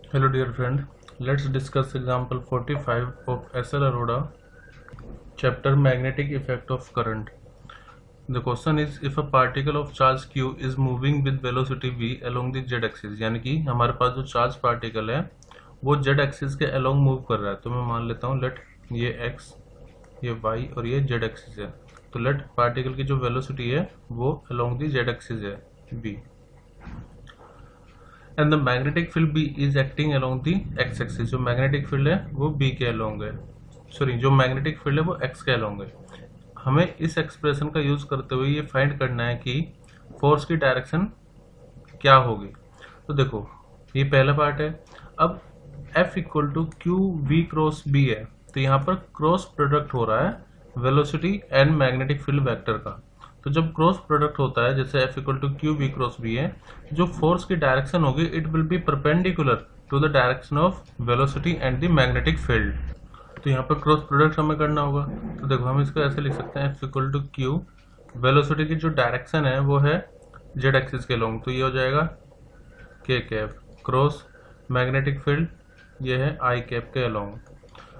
Hello dear friend, let's discuss example 45 of S.L. Arora, chapter magnetic effect of current. The question is if a particle of charge q is moving with velocity v along the z axis, यानी कि हमारे पास जो charge particle है वो z axis के along move कर रहा है। तो मैं मान लेता हूँ लेट ये x, ये y और ये z एक्सिस है। तो लेट पार्टिकल की जो वेलोसिटी है वो along the z एक्सिस है v, and the magnetic field B is acting along the x axis. जो मैग्नेटिक फील्ड है वो B के अलोंग है, सॉरी जो मैग्नेटिक फील्ड है वो x के अलोंग है। हमें इस एक्सप्रेशन का यूज करते हुए ये फाइंड करना है कि फोर्स की डायरेक्शन क्या होगी। तो देखो ये पहला पार्ट है। अब F equal to Q V cross B है, तो यहाँ पर क्रॉस प्रोडक्ट हो रहा है velocity and magnetic field vector का। तो जब क्रॉस प्रोडक्ट होता है जैसे F equal to Q V cross B है, जो फोर्स की डायरेक्शन होगी it will be perpendicular to the direction of velocity and the magnetic field. तो यहाँ पर क्रॉस प्रोडक्ट हमें करना होगा। तो देखो हम इसको ऐसे लिख सकते हैं F equal to Q, velocity की जो डायरेक्शन है वो है जेड एक्सिस के लॉन्ग, तो ये हो जाएगा के कैप, क्रॉस मैग्नेटिक फील्ड ये है आई कैप के अलॉन्ग।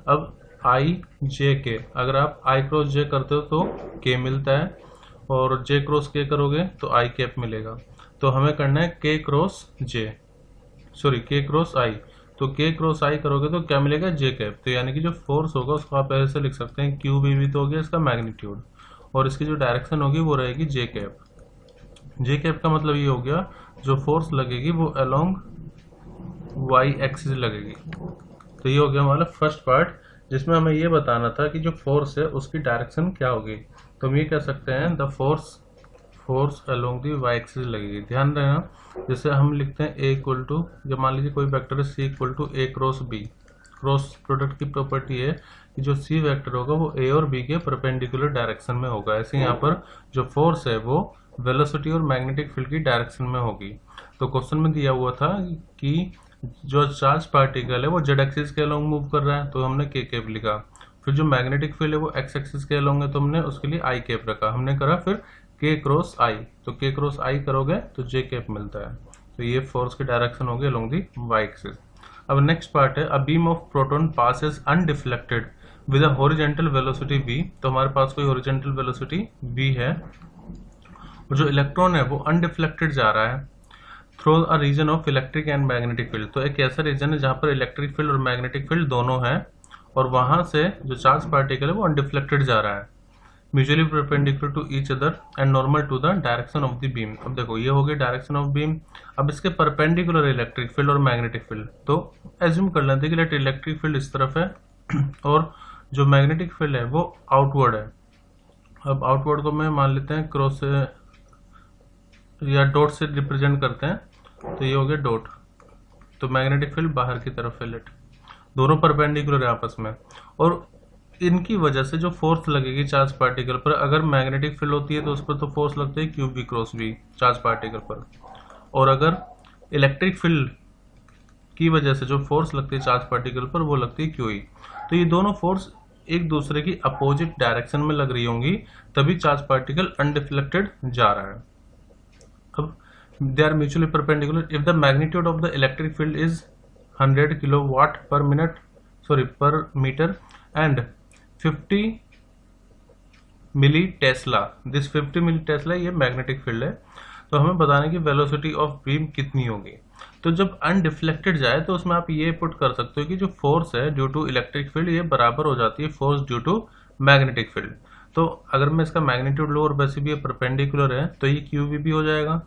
अब आई जे के, अगर आप आई क्रॉस जे करते हो तो के मिलता है, और जे क्रॉस के करोगे तो आई कैप मिलेगा। तो हमें करना है के क्रॉस जे, सॉरी के क्रॉस आई। तो के क्रॉस आई करोगे तो क्या मिलेगा जे कैप। तो यानी कि जो फोर्स होगा उसको आप ऐसे लिख सकते हैं क्यू वी भी तो हो गया इसका मैग्नीट्यूड, और इसकी जो डायरेक्शन होगी वो रहेगी जे कैप। जे कैप का मतलब ये हो गया जो फोर्स लगेगी वो अलोंग वाई एक्सिस लगेगी। तो ये हो गया हमारा फर्स्ट पार्ट, जिसमें हमें ये बताना था कि जो फोर्स है उसकी डायरेक्शन क्या होगी। तो हम ये कह सकते हैं the force along the Y axis लगेगी। ध्यान देना जैसे हम लिखते हैं ए इक्वल टू, जब मान लीजिए कोई वेक्टर है C equal to A cross B, cross product की प्रॉपर्टी है कि जो सी वेक्टर होगा वो ए और बी के परपेंडिकुलर डायरेक्शन में होगा। ऐसे यहाँ पर जो फोर्स है वो वेलोसिटी और मैग्नेटिक फील्ड की डायरेक्शन में होगी। तो क्वेश्चन में दिया हुआ था कि जो चार्ज पार्टिकल है वो जेड एक्सिस के अलोंग मूव कर रहा है, तो हमने के कैप लिखा। फिर जो मैग्नेटिक फील्ड है वो एक्स एक्सिस के अलोंग है, तो हमने उसके लिए आई कैप रखा। हमने करा फिर के क्रॉस आई, तो के क्रॉस आई करोगे तो जे कैप मिलता है। तो ये फोर्स की डायरेक्शन होगी अलोंग दी वाई एक्सिस। अब नेक्स्ट पार्ट है a beam of proton passes undeflected with a horizontal velocity v। तो हमारे पास कोई हॉरिजॉन्टल वेलोसिटी v है, और जो इलेक्ट्रॉन है वो अनडिफ्लेक्टेड जा रहा है through a region of electric and magnetic field. तो एक ऐसा रीजन है जहाँ पर इलेक्ट्रिक फील्ड और मैग्नेटिक फील्ड दोनों हैं, और वहां से जो चार्ज पार्टिकल है वो अनडिफ्लेक्टेड जा रहा है, mutually perpendicular to each other and normal to the direction of the beam. अब देखो ये हो गई डायरेक्शन ऑफ बीम। अब इसके परपेंडिकुलर इलेक्ट्रिक फील्ड और मैग्नेटिक फील्ड, तो एज्यूम कर लेते हैं कि इलेक्ट्रिक फील्ड इस तरफ है और जो मैग्नेटिक फील्ड है वो आउटवर्ड है। अब आउटवर्ड को मैं मान लेते हैं क्रॉस या डॉट से रिप्रेजेंट करते हैं, तो ये हो गया डॉट। तो मैग्नेटिक फील्ड बाहर की तरफ है, लेट दोनों परपेंडिकुलर है आपस में, और इनकी वजह से जो फोर्स लगेगी चार्ज पार्टिकल पर, अगर मैग्नेटिक फील्ड होती है तो उस पर तो फोर्स लगती है Q B cross B charge particle पर, और अगर इलेक्ट्रिक फील्ड की वजह से जो फोर्स लगती है चार्ज पार्टिकल पर वो लगती है क्यू ई। तो ये दोनों फोर्स एक दूसरे की अपोजिट डायरेक्शन में लग रही होंगी, तभी चार्ज पार्टिकल अनडिफ्लेक्टेड जा रहा है। अब they are mutually perpendicular if the magnitude of the electric field is 100 kilowatt per meter and 50 milli tesla। this 50 milli tesla ये मैग्नेटिक फील्ड है। तो हमें बताना कि वेलोसिटी ऑफ बीम कितनी होगी। तो जब अनडिफ्लेक्टेड जाए तो उसमें आप ये पुट कर सकते हो कि जो फोर्स है ड्यू टू इलेक्ट्रिक फील्ड ये बराबर हो जाती है force due to magnetic field. तो अगर मैं इसका मैग्नीट्यूड लो और वैसे भी ये परपेंडिकुलर है तो ये क्यू भी हो जाएगा,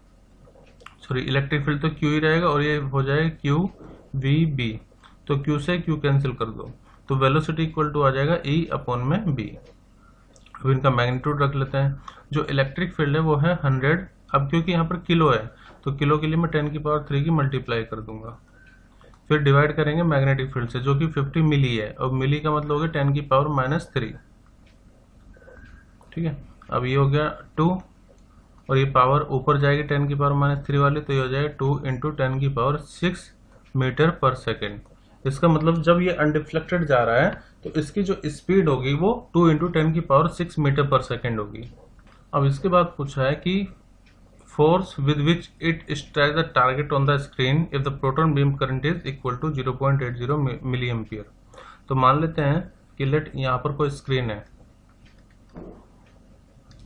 सॉरी इलेक्ट्रिक फील्ड तो क्यू ही रहेगा, और ये हो जाएगा क्यू वी बी। तो क्यू से क्यू कैंसिल कर दो, तो वेलोसिटी इक्वल टू आ जाएगा ई अपॉन में बी। अब इनका मैग्नीट्यूड रख लेते हैं। जो इलेक्ट्रिक फील्ड है वो है 100। अब क्योंकि यहाँ पर किलो है तो किलो के लिए मैं 10 की पावर 3 की मल्टीप्लाई कर दूंगा, फिर डिवाइड करेंगे मैग्नेटिक फील्ड से जो कि 50 मिली है, और मिली का मतलब हो गया 10 की पावर -3। ठीक है, अब ये हो गया 2, और ये पावर ऊपर जाएगी 10 की पावर -3 वाली, तो ये हो जाएगा 2 × 10 की पावर 6 मीटर पर सेकेंड। इसका मतलब जब ये अनडिफ्लेक्टेड जा रहा है तो इसकी जो स्पीड होगी वो 2 × 10 की पावर 6 मीटर पर सेकेंड होगी। अब इसके बाद पूछा है कि force with which it strikes the target on the screen if the proton beam current is equal to 0.80 milliampere। तो मान लेते हैं कि लेट यहाँ पर कोई स्क्रीन है,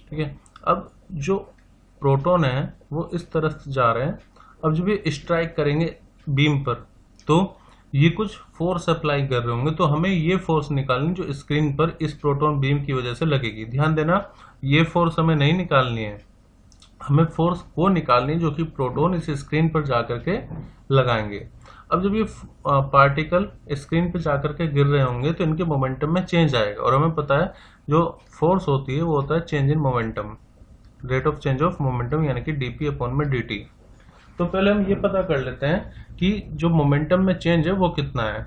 ठीक है। अब जो प्रोटॉन है वो इस तरफ जा रहे हैं। अब जब ये स्ट्राइक करेंगे बीम पर तो ये कुछ फोर्स अप्लाई कर रहे होंगे, तो हमें ये फोर्स निकालनी जो स्क्रीन पर इस प्रोटॉन बीम की वजह से लगेगी। ध्यान देना, ये फोर्स हमें नहीं निकालनी है, हमें फोर्स वो निकालनी है जो कि प्रोटॉन इस स्क्रीन पर जाकर के लगाएंगे। अब जब ये पार्टिकल स्क्रीन पर जाकर के गिर रहे होंगे तो इनके मोमेंटम में चेंज आएगा, और हमें पता है जो फोर्स होती है वो होता है change in momentum, rate of change of momentum, यानी कि dp/dt। तो पहले हम ये पता कर लेते हैं कि जो मोमेंटम में चेंज है वो कितना है,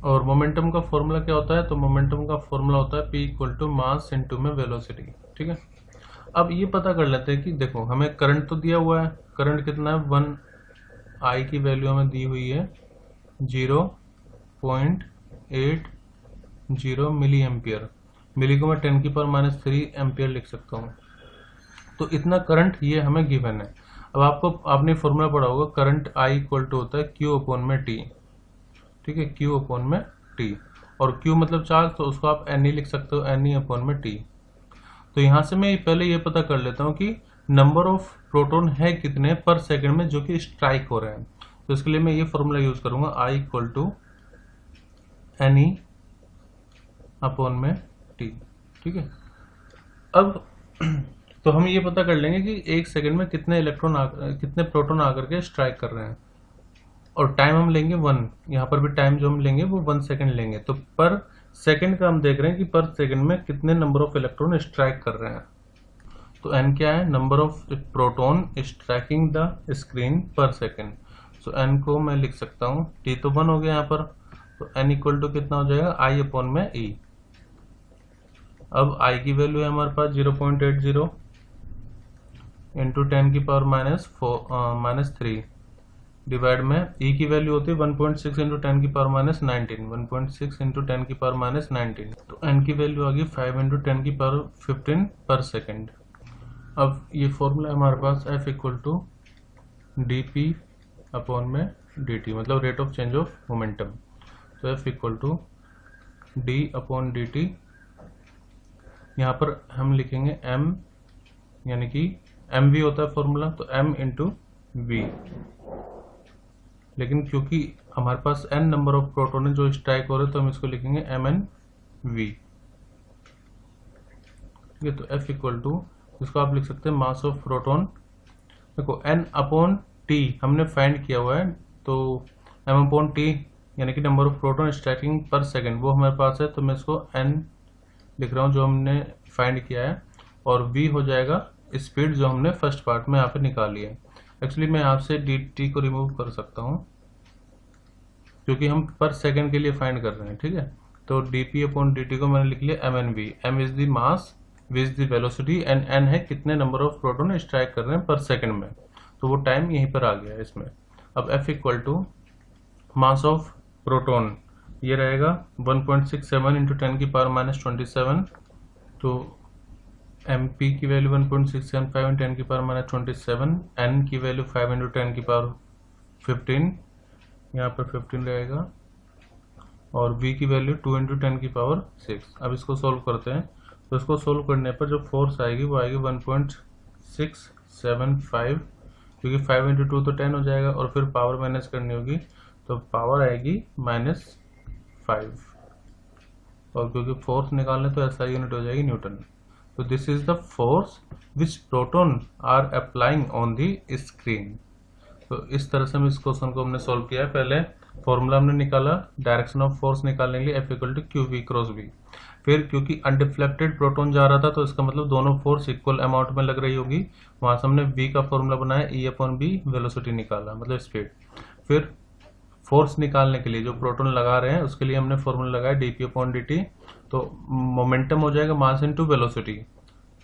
और मोमेंटम का फॉर्मूला क्या होता है। तो मोमेंटम का फॉर्मूला होता है p = मास इनटू में वेलोसिटी, ठीक है। अब ये पता कर लेते हैं कि देखो हमें करंट तो दिया हुआ है, करंट कितना है 1 I की वैल्यू हमें दी हुई है 0.80 मिली एम्पियर, मिली को मैं 10⁻³ एम्पियर लिख सकता हूँ। तो इतना करंट ये हमें गिवन है। अब आपने फॉर्मूला पढ़ा होगा, करंट I = होता है Q/T, ठीक है, Q/T, और Q मतलब चार्ज, तो उसको आप Ne लिख सकते हो, Ne/T। तो यहाँ से मैं पहले ये पता कर लेता हूँ कि नंबर ऑफ प्रोटॉन है कितने पर सेकंड में जो कि स्ट्राइक हो रहे हैं। तो इसके लिए मैं ये फॉर्मूला यूज करूंगा, I = Ne/T, ठीक है। अब तो हम ये पता कर लेंगे कि एक सेकंड में कितने प्रोटॉन आकर के स्ट्राइक कर रहे हैं, और टाइम हम लेंगे 1, यहाँ पर भी टाइम जो हम लेंगे वो 1 सेकंड लेंगे। तो पर सेकंड का हम देख रहे हैं कि पर सेकंड में कितने नंबर ऑफ इलेक्ट्रॉन स्ट्राइक कर रहे हैं। तो n क्या है, number of proton striking the screen पर सेकंड। सो n को मैं लिख सकता हूँ, t तो 1 हो गया यहाँ पर, तो n = कितना हो जाएगा I/E। अब I की वैल्यू है हमारे पास 0.80 इंटू 10⁻³ डिवाइड में E की वैल्यू होती है 1.6 इंटू 10⁻19, 1.6 इंटू 10⁻19, तो N की वैल्यू आ गई 5 इंटू 10⁻15 पर सेकेंड। अब ये फॉर्मूला हमारे पास F = dp/dt, मतलब rate of change of momentum. तो F = d/dt, यहाँ पर हम लिखेंगे m, यानी कि mv होता है फॉर्मूला, तो m इंटू v। लेकिन क्योंकि हमारे पास n नंबर ऑफ प्रोटॉन है जो स्ट्राइक हो रहे हैं, तो हम इसको लिखेंगे mnv, ठीक है। तो F = इसको आप लिख सकते हैं मास ऑफ प्रोटॉन। देखो n/T हमने फाइंड किया हुआ है, तो m/T यानी कि नंबर ऑफ प्रोटॉन स्ट्राइकिंग पर सेकंड वो हमारे पास है, तो मैं इसको n लिख रहा हूँ जो हमने फाइंड किया है, और v हो जाएगा स्पीड जो हमने फर्स्ट पार्ट में यहाँ पे निकाली है। एक्चुअली मैं यहाँ से dt को रिमूव कर सकता हूँ क्योंकि हम पर सेकंड के लिए फाइंड कर रहे हैं, ठीक है। तो dp/dt को मैंने लिख लिया mnv, m is the mass, v is the velocity, and n है कितने नंबर ऑफ प्रोटॉन स्ट्राइक कर रहे हैं पर सेकंड में, तो वो टाइम यहीं पर आ गया है इसमें। अब F = मास ऑफ प्रोटॉन ये रहेगा 1.67 इंटू 10⁻27, तो mp की वैल्यू 1.675 इंटू 10⁻27, n की वैल्यू 5 इंटू 10⁻15, यहाँ पर 15 रहेगा, और v की वैल्यू 2 इंटू 10⁻6। अब इसको सोल्व करते हैं, तो इसको सोल्व करने पर जो फोर्स आएगी वो आएगी 1.675, क्योंकि 5 इंटू 2 तो 10 हो जाएगा, और फिर पावर माइनस करनी होगी तो पावर आएगी -5, और क्योंकि फोर्स निकालने तो ऐसा यूनिट हो जाएगी न्यूटन। तो this is the force which proton are applying on the screen. तो इस तरह से हम इस क्वेश्चन को हमने सोल्व किया है। पहले फॉर्मूला हमने निकाला डायरेक्शन ऑफ फोर्स निकालने के लिए F = QV×V। फिर क्योंकि अनडिफ्लेक्टेड प्रोटॉन जा रहा था तो इसका मतलब दोनों फोर्स इक्वल अमाउंट में लग रही होगी, वहां से हमने V का फॉर्मूला बनाया, E/B वेलोसिटी निकाला, मतलब स्पीड। फिर फोर्स निकालने के लिए जो प्रोटॉन लगा रहे हैं उसके लिए हमने फॉर्मूला लगाया dp/dt, तो मोमेंटम हो जाएगा मास इनटू वेलोसिटी,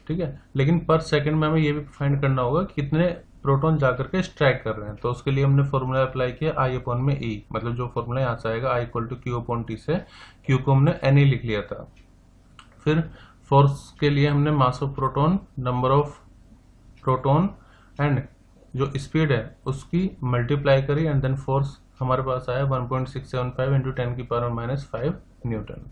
ठीक है। लेकिन पर सेकंड में हमें ये भी फाइंड करना होगा कितने प्रोटॉन जाकर के स्ट्राइक कर रहे हैं, तो उसके लिए हमने फॉर्मूला अप्लाई किया I/E, मतलब जो फॉर्मूला यहाँ से आएगा I = Q/T से Q को हमने Ne लिख लिया था। फिर फोर्स के लिए हमने mass of proton, number of proton and जो स्पीड है उसकी मल्टीप्लाई करी एंड देन फोर्स हमारे पास आया 1.675 इंटू 10⁻⁵ न्यूटन।